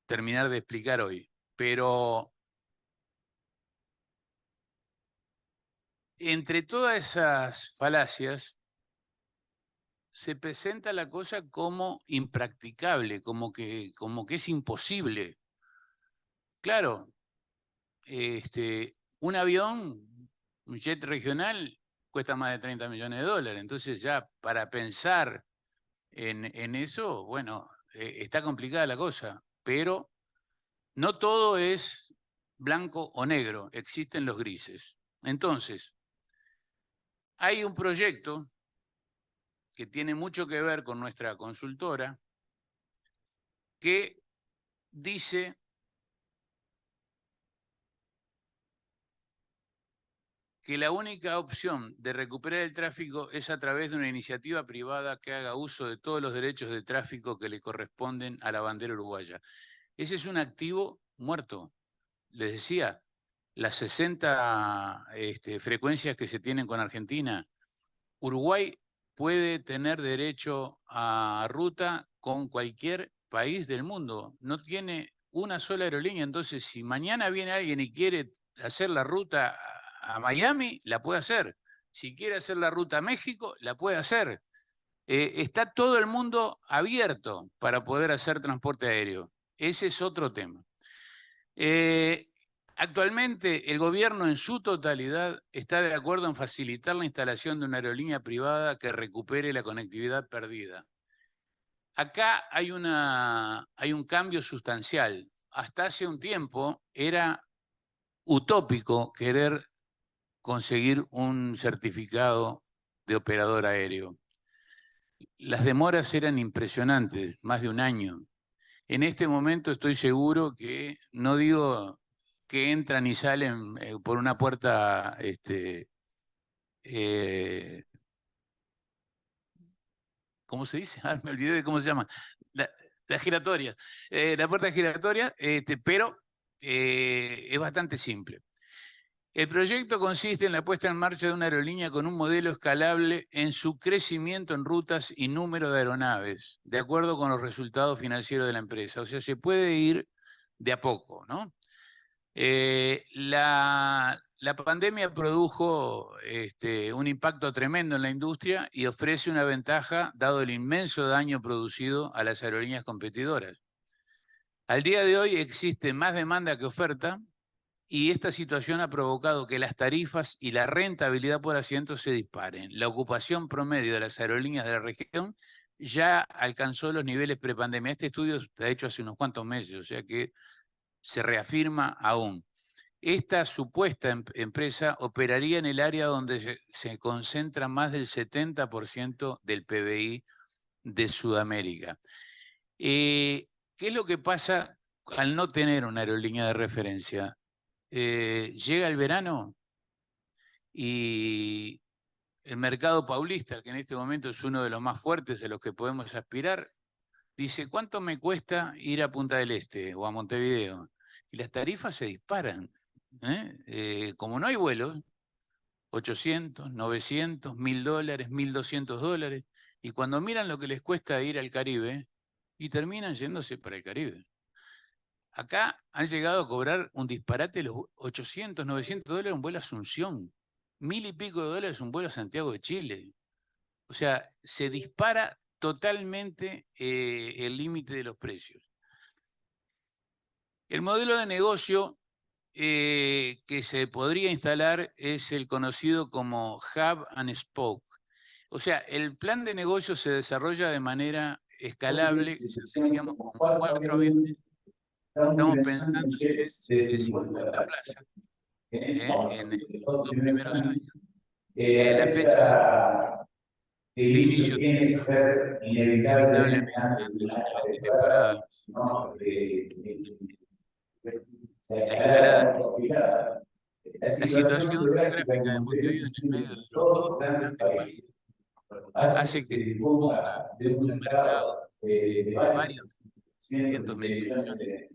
terminar de explicar hoy. Pero entre todas esas falacias se presenta la cosa como impracticable, como que es imposible. Claro, un avión, un jet regional, cuesta más de 30 millones de dólares. Entonces ya para pensar en eso, bueno, está complicada la cosa, pero no todo es blanco o negro, existen los grises. Entonces, hay un proyecto que tiene mucho que ver con nuestra consultora, que dice que la única opción de recuperar el tráfico es a través de una iniciativa privada que haga uso de todos los derechos de tráfico que le corresponden a la bandera uruguaya. Ese es un activo muerto. Les decía, las 60 frecuencias que se tienen con Argentina, Uruguay puede tener derecho a ruta con cualquier país del mundo. No tiene una sola aerolínea. Entonces, si mañana viene alguien y quiere hacer la ruta a Miami, la puede hacer. Si quiere hacer la ruta a México, la puede hacer. Está todo el mundo abierto para poder hacer transporte aéreo. Ese es otro tema. Actualmente el gobierno en su totalidad está de acuerdo en facilitar la instalación de una aerolínea privada que recupere la conectividad perdida. Acá hay un cambio sustancial. Hasta hace un tiempo era utópico querer conseguir un certificado de operador aéreo. Las demoras eran impresionantes, más de un año. En este momento estoy seguro que, no digo que entran y salen por una puerta, ¿cómo se dice? Me olvidé de cómo se llama. La giratoria. La puerta giratoria, pero es bastante simple. El proyecto consiste en la puesta en marcha de una aerolínea con un modelo escalable en su crecimiento en rutas y número de aeronaves, de acuerdo con los resultados financieros de la empresa. O sea, se puede ir de a poco, ¿no? La pandemia produjo un impacto tremendo en la industria y ofrece una ventaja dado el inmenso daño producido a las aerolíneas competidoras. Al día de hoy existe más demanda que oferta y esta situación ha provocado que las tarifas y la rentabilidad por asiento se disparen. La ocupación promedio de las aerolíneas de la región ya alcanzó los niveles prepandemia. Este estudio está hecho hace unos cuantos meses, o sea que se reafirma aún. Esta supuesta empresa operaría en el área donde se concentra más del 70% del PBI de Sudamérica. ¿Qué es lo que pasa al no tener una aerolínea de referencia? Llega el verano y el mercado paulista, que en este momento es uno de los más fuertes a los que podemos aspirar, dice, ¿cuánto me cuesta ir a Punta del Este o a Montevideo? Y las tarifas se disparan. Como no hay vuelos, 800, 900, $1.000, $1.200, y cuando miran lo que les cuesta ir al Caribe, y terminan yéndose para el Caribe. Acá han llegado a cobrar un disparate los 800, 900 dólares un vuelo a Asunción, 1.000 y pico de dólares un vuelo a Santiago de Chile. O sea, se dispara totalmente el límite de los precios. El modelo de negocio que se podría instalar es el conocido como Hub and Spoke. O sea, el plan de negocio se desarrolla de manera escalable, ya decíamos, con 4 aviones. Estamos pensando en jets de 50 plazas en los 2 primeros años. La fecha de inicio tiene que ser inevitablemente antes de la alta temporada. La escalada La situación geográfica de Montevideo en el medio de los dos grandes países hace que disponga de un mercado de varios cientos de millones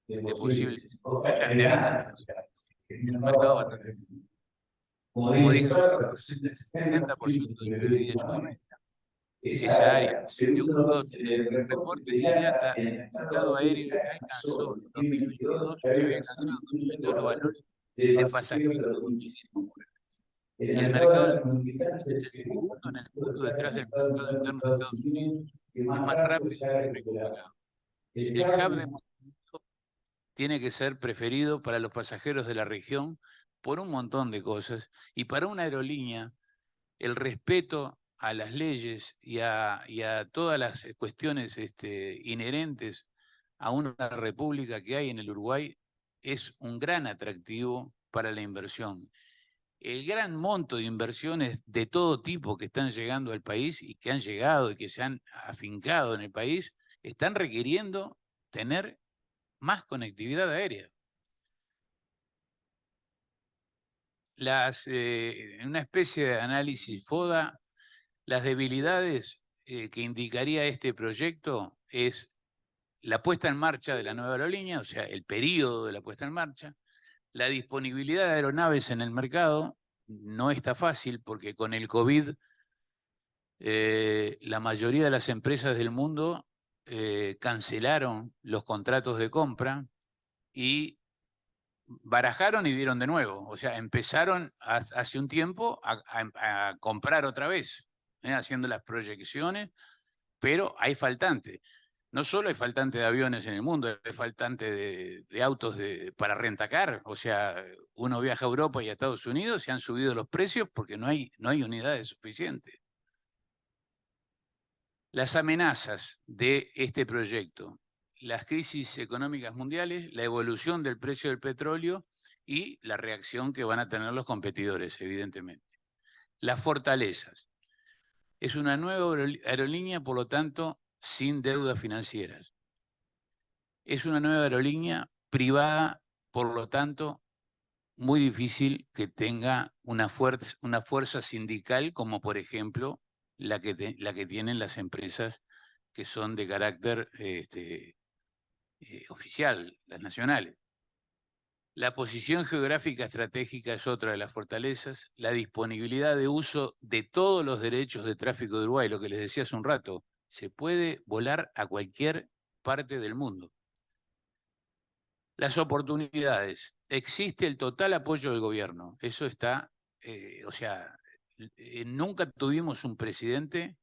de posibles, o sea, de habitantes. Es un mercado bastante, como dije hace un rato, representa el 70% del PBI de Sudamérica. Esa área. Según los reportes de IATA, el mercado aéreo ya alcanzó en 2022, ya había alcanzado en 2022 los valores de pasajeros de 2019. Y el mercado de las comunicaciones es el segundo en el mundo detrás del mercado interno de Estados Unidos, que más rápido se ha recuperado. El hub de Montevideo tiene que ser preferido para los pasajeros de la región por un montón de cosas, y para una aerolínea el respeto a las leyes y a todas las cuestiones inherentes a una república que hay en el Uruguay es un gran atractivo para la inversión. El gran monto de inversiones de todo tipo que están llegando al país y que han llegado y que se han afincado en el país están requiriendo tener más conectividad aérea. En una especie de análisis FODA, las debilidades que indicaría este proyecto es la puesta en marcha de la nueva aerolínea, o sea, el periodo de la puesta en marcha, la disponibilidad de aeronaves en el mercado no está fácil porque con el COVID la mayoría de las empresas del mundo cancelaron los contratos de compra y barajaron y dieron de nuevo. O sea, empezaron hace un tiempo a comprar otra vez, haciendo las proyecciones, pero hay faltante. No solo hay faltante de aviones en el mundo, hay faltante de autos para rentacar. O sea, uno viaja a Europa y a Estados Unidos y se han subido los precios porque no hay unidades suficientes. Las amenazas de este proyecto, las crisis económicas mundiales, la evolución del precio del petróleo y la reacción que van a tener los competidores, evidentemente. Las fortalezas. Es una nueva aerolínea, por lo tanto, sin deudas financieras. Es una nueva aerolínea privada, por lo tanto, muy difícil que tenga una fuerza sindical como, por ejemplo, la que tienen las empresas que son de carácter oficial, las nacionales. La posición geográfica estratégica es otra de las fortalezas, la disponibilidad de uso de todos los derechos de tráfico de Uruguay, lo que les decía hace un rato, se puede volar a cualquier parte del mundo. Las oportunidades, existe el total apoyo del gobierno, eso está, o sea, nunca tuvimos un presidente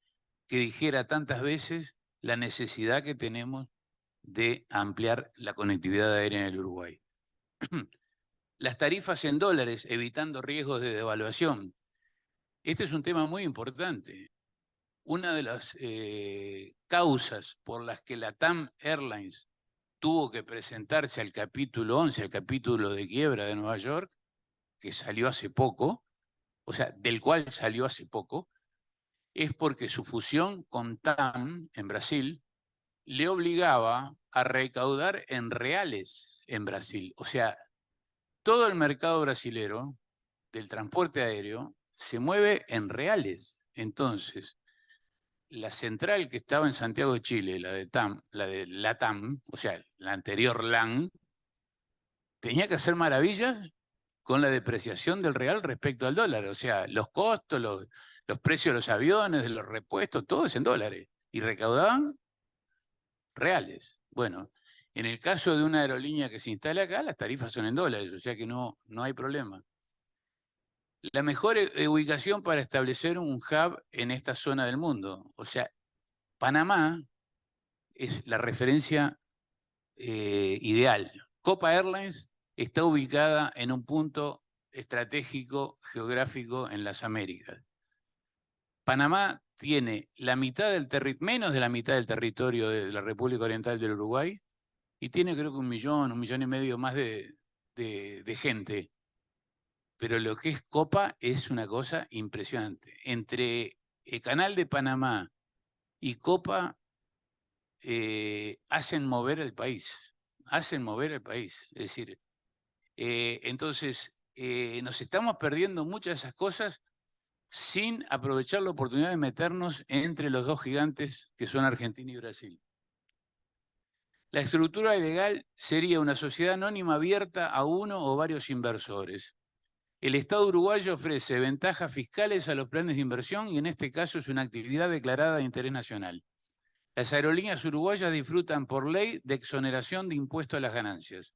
que dijera tantas veces la necesidad que tenemos de ampliar la conectividad aérea en el Uruguay. Las tarifas en dólares, evitando riesgos de devaluación. Este es un tema muy importante. Una de las causas por las que la TAM Airlines tuvo que presentarse al capítulo 11, al capítulo de quiebra de Nueva York, que salió hace poco, o sea, del cual salió hace poco, es porque su fusión con TAM en Brasil le obligaba a recaudar en reales en Brasil. O sea, todo el mercado brasilero del transporte aéreo se mueve en reales. Entonces, la central que estaba en Santiago de Chile, la de LATAM, o sea, la anterior LAN, tenía que hacer maravillas con la depreciación del real respecto al dólar. O sea, los costos, los precios de los aviones, de los repuestos, todo es en dólares. Y recaudaban reales. Bueno, en el caso de una aerolínea que se instala acá, las tarifas son en dólares, o sea que no hay problema. La mejor ubicación para establecer un hub en esta zona del mundo. O sea, Panamá es la referencia ideal. Copa Airlines está ubicada en un punto estratégico geográfico en las Américas. Panamá tiene menos de la mitad del territorio de la República Oriental del Uruguay y tiene creo que 1,5 millones más de gente. Pero lo que es Copa es una cosa impresionante. Entre el Canal de Panamá y Copa hacen mover el país. Hacen mover el país. Es decir, entonces nos estamos perdiendo muchas de esas cosas sin aprovechar la oportunidad de meternos entre los dos gigantes que son Argentina y Brasil. La estructura legal sería una sociedad anónima abierta a uno o varios inversores. El Estado uruguayo ofrece ventajas fiscales a los planes de inversión y en este caso es una actividad declarada de interés nacional. Las aerolíneas uruguayas disfrutan por ley de exoneración de impuesto a las ganancias.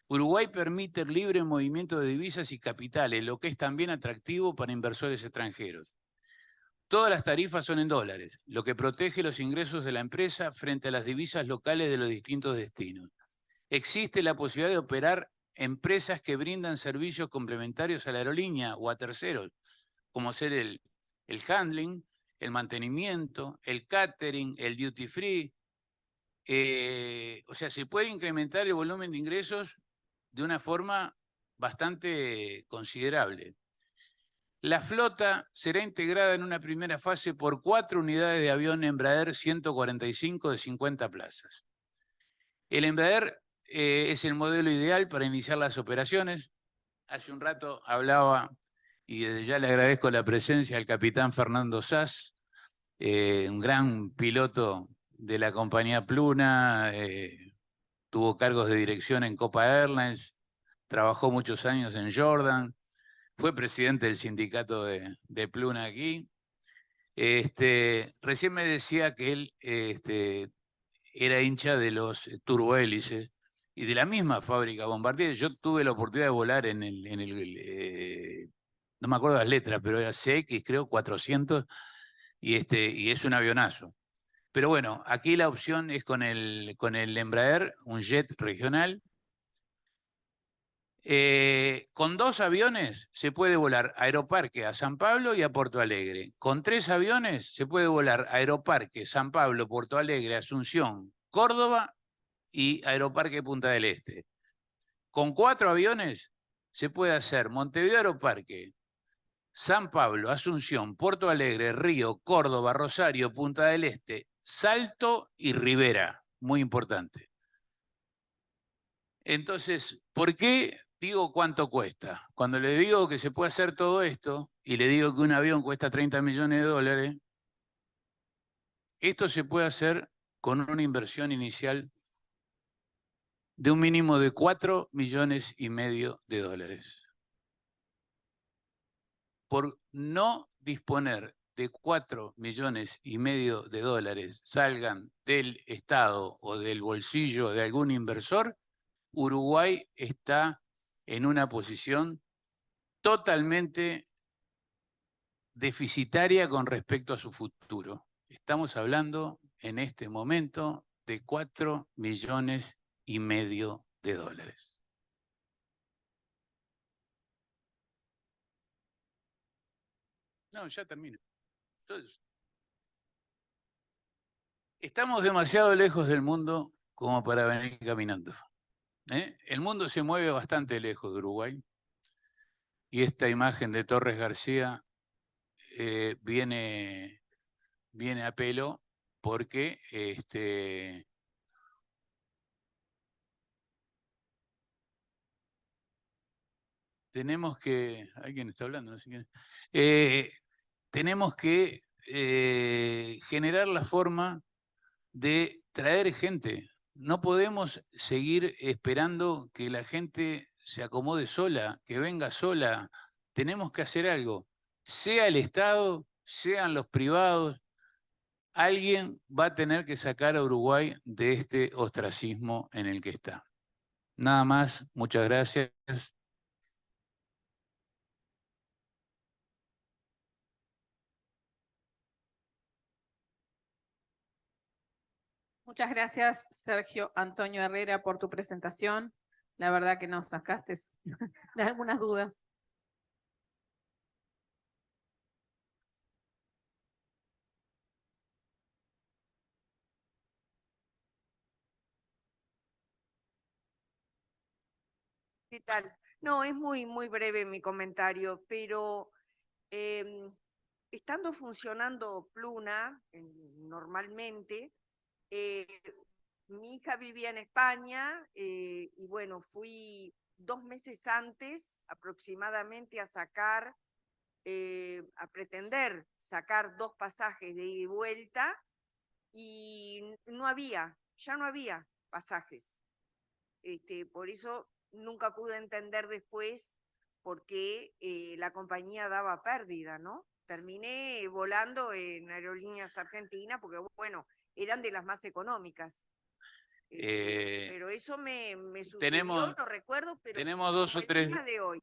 Uruguay permite el libre movimiento de divisas y capitales, lo que es también atractivo para inversores extranjeros. Todas las tarifas son en dólares, lo que protege los ingresos de la empresa frente a las divisas locales de los distintos destinos. Existe la posibilidad de operar empresas que brindan servicios complementarios a la aerolínea o a terceros, como ser el handling, el mantenimiento, el catering, el duty free. O sea, se puede incrementar el volumen de ingresos de una forma bastante considerable. La flota será integrada en una primera fase por 4 unidades de avión Embraer 145 de 50 plazas. El Embraer es el modelo ideal para iniciar las operaciones. Hace un rato hablaba, y desde ya le agradezco la presencia al capitán Fernando Sass, un gran piloto de la compañía Pluna, tuvo cargos de dirección en Copa Airlines, trabajó muchos años en Jordan, fue presidente del sindicato de Pluna aquí. Recién me decía que él era hincha de los turbohélices y de la misma fábrica Bombardier. Yo tuve la oportunidad de volar en el no me acuerdo las letras, pero era CX, creo, 400, y es un avionazo. Pero bueno, aquí la opción es con el Embraer, un jet regional. Con 2 aviones se puede volar Aeroparque a San Pablo y a Porto Alegre. Con 3 aviones se puede volar Aeroparque, San Pablo, Porto Alegre, Asunción, Córdoba y Aeroparque Punta del Este. Con 4 aviones se puede hacer Montevideo Aeroparque, San Pablo, Asunción, Porto Alegre, Río, Córdoba, Rosario, Punta del Este, Salto y Rivera. Muy importante. Entonces, ¿por qué digo cuánto cuesta? Cuando le digo que se puede hacer todo esto y le digo que un avión cuesta 30 millones de dólares, esto se puede hacer con una inversión inicial de un mínimo de 4,5 millones de dólares. Por no disponer de 4,5 millones de dólares salgan del Estado o del bolsillo de algún inversor, Uruguay está en una posición totalmente deficitaria con respecto a su futuro. Estamos hablando en este momento de 4,5 millones de dólares. No, ya termino. Entonces, estamos demasiado lejos del mundo como para venir caminando. El mundo se mueve bastante lejos de Uruguay y esta imagen de Torres García viene a pelo porque tenemos que, alguien está hablando, no sé quién, tenemos que generar la forma de traer gente. No podemos seguir esperando que la gente se acomode sola, que venga sola. Tenemos que hacer algo, sea el Estado, sean los privados. Alguien va a tener que sacar a Uruguay de este ostracismo en el que está. Nada más, muchas gracias. Muchas gracias, Sergio Antonio Herrera, por tu presentación. La verdad que nos sacaste de algunas dudas. ¿Qué tal? No, es muy breve mi comentario, pero estando funcionando Pluna normalmente, mi hija vivía en España y bueno, fui 2 meses antes aproximadamente a sacar, a pretender sacar 2 pasajes de ida y vuelta y ya no había pasajes. Por eso nunca pude entender después por qué la compañía daba pérdida, ¿no? Terminé volando en Aerolíneas Argentinas porque, bueno, eran de las más económicas. Pero eso me sucedió, no recuerdo, pero tenemos 2 o el 3. día de hoy.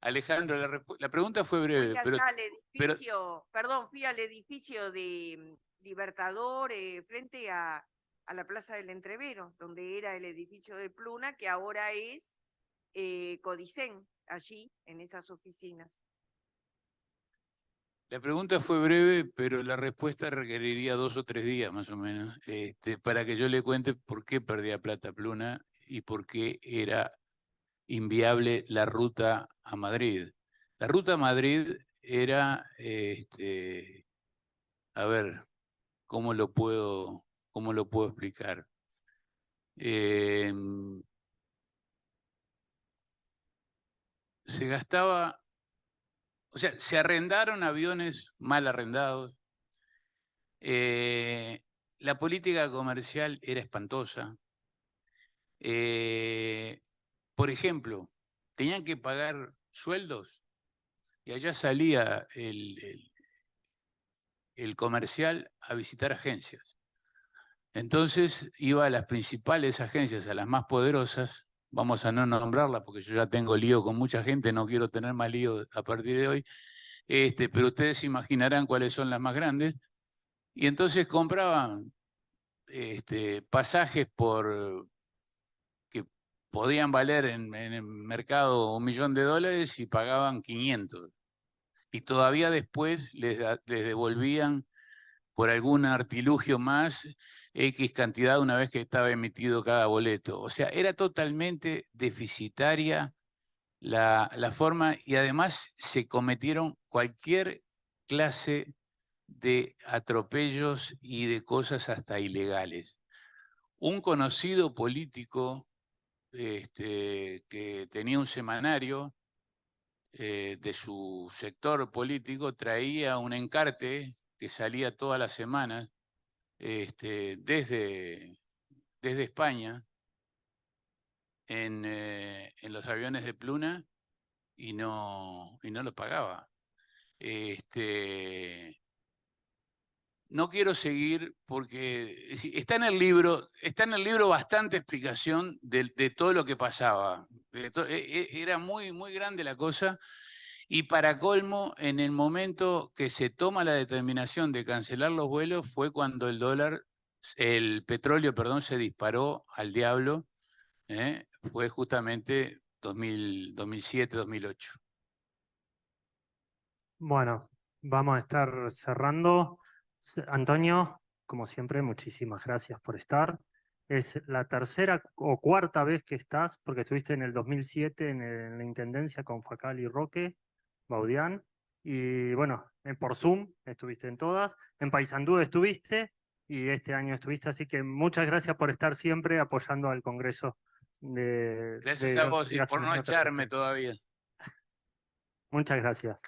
Alejandro, la pregunta fue breve, Fui pero, allá al edificio, fui al edificio de Libertador, frente a la Plaza del Entrevero, donde era el edificio de Pluna, que ahora es Codicen, allí, en esas oficinas. la pregunta fue breve, pero la respuesta requeriría 2 o 3 días más o menos, para que yo le cuente por qué perdía plata Pluna y por qué era inviable la ruta a Madrid. La ruta a Madrid era, a ver, ¿cómo lo puedo explicar? Se gastaba, o sea, se arrendaron aviones mal arrendados. La política comercial era espantosa. Por ejemplo, tenían que pagar sueldos y allá salía el comercial a visitar agencias. Entonces iba a las principales agencias, a las más poderosas, vamos a no nombrarlas porque yo ya tengo lío con mucha gente, no quiero tener más lío a partir de hoy, pero ustedes imaginarán cuáles son las más grandes, y entonces compraban pasajes que podían valer en el mercado $1.000.000 y pagaban 500. Y todavía después les devolvían por algún artilugio más X cantidad una vez que estaba emitido cada boleto. O sea, era totalmente deficitaria la forma y además se cometieron cualquier clase de atropellos y de cosas hasta ilegales. Un conocido político que tenía un semanario de su sector político traía un encarte que salía todas las semanas desde España en los aviones de Pluna y no lo pagaba. No quiero seguir porque está en el libro bastante explicación de todo lo que pasaba. Era muy, muy grande la cosa. Y para colmo, en el momento que se toma la determinación de cancelar los vuelos fue cuando el petróleo, perdón, se disparó al diablo. Fue justamente 2007, 2008. Bueno, vamos a estar cerrando. Antonio, como siempre, muchísimas gracias por estar. Es la tercera o cuarta vez que estás, porque estuviste en el 2007 en la Intendencia con Facal y Roque, Baudián, y bueno, por Zoom estuviste en todas, en Paysandú estuviste, y este año estuviste, así que muchas gracias por estar siempre apoyando al Congreso Gracias a vos y por no Gastronomía echarme Terrestre. todavía. Muchas gracias.